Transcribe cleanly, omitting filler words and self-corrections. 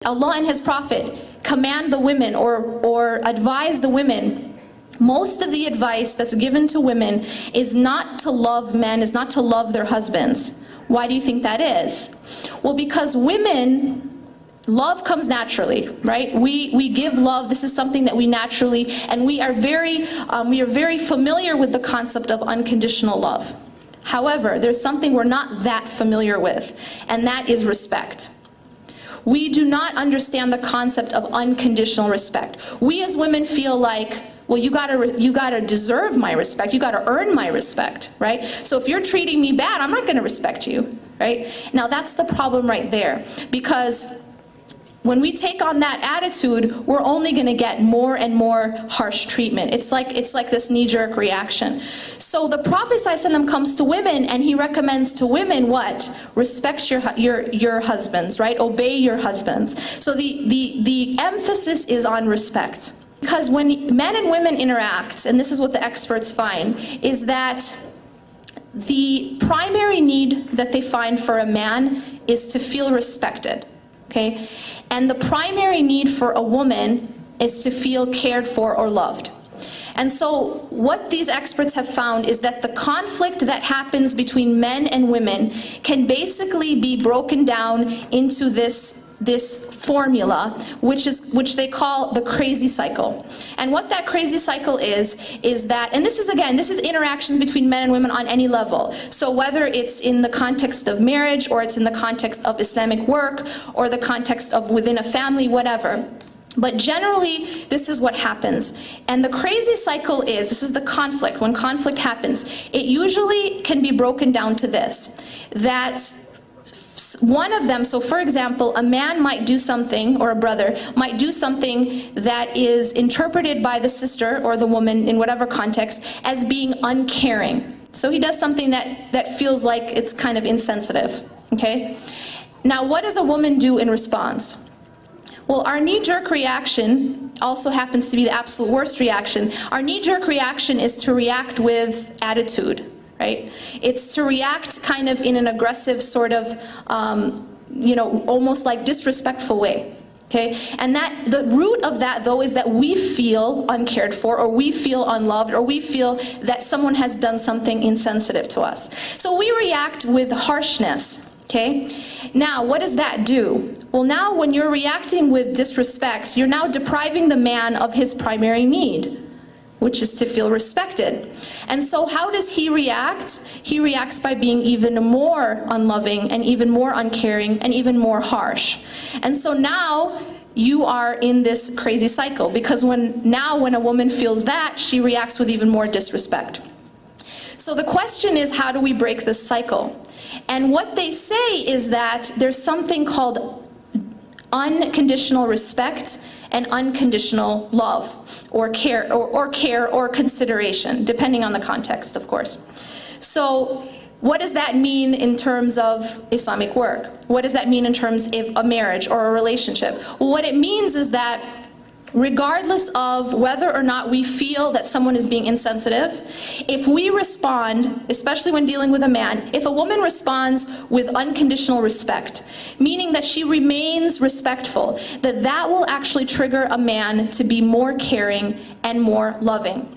Allah and His Prophet command the women or advise the women, most of the advice that's given to women is not to love men, is not to love their husbands. Why do you think that is? Well, because women, love comes naturally, right? We give love. This is something that we naturally, and we are very familiar with the concept of unconditional love. However, there's something we're not that familiar with, and that is respect. We do not understand the concept of unconditional respect. We as women feel like, well, you gotta deserve my respect, you gotta earn my respect, right? So if you're treating me bad, I'm not gonna respect you, right? Now that's the problem right there, because when we take on that attitude, we're only going to get more and more harsh treatment. It's like this knee-jerk reaction. So the Prophet ﷺ comes to women and he recommends to women what? Respect your husbands, right? Obey your husbands. So the emphasis is on respect. Because when men and women interact, and this is what the experts find, is that the primary need that they find for a man is to feel respected. Okay? And the primary need for a woman is to feel cared for or loved. And so what these experts have found is that the conflict that happens between men and women can basically be broken down into this formula, which they call the crazy cycle. And what that crazy cycle is that, and this is interactions between men and women on any level. So whether it's in the context of marriage, or it's in the context of Islamic work, or the context of within a family, whatever. But generally, this is what happens. And the crazy cycle this is the conflict. When conflict happens, it usually can be broken down to this, that one of them, so for example, a man might do something, or a brother might do something that is interpreted by the sister or the woman in whatever context as being uncaring. So he does something that feels like it's kind of insensitive, okay? Now what does a woman do in response? Well, our knee-jerk reaction also happens to be the absolute worst reaction. Our knee-jerk reaction is to react with attitude. Right? It's to react kind of in an aggressive sort of, almost like disrespectful way. Okay? And the root of that, though, is that we feel uncared for, or we feel unloved, or we feel that someone has done something insensitive to us. So we react with harshness. Okay? Now, what does that do? Well, now when you're reacting with disrespect, you're now depriving the man of his primary need, which is to feel respected. And so how does he react? He reacts by being even more unloving and even more uncaring and even more harsh. And so now you are in this crazy cycle, because when a woman feels that, she reacts with even more disrespect. So the question is, how do we break this cycle? And what they say is that there's something called unconditional respect and unconditional love, or care, or consideration, depending on the context, of course. So what does that mean in terms of Islamic work? What does that mean in terms of a marriage or a relationship? Well, what it means is that regardless of whether or not we feel that someone is being insensitive, if we respond, especially when dealing with a man, if a woman responds with unconditional respect, meaning that she remains respectful, that will actually trigger a man to be more caring and more loving.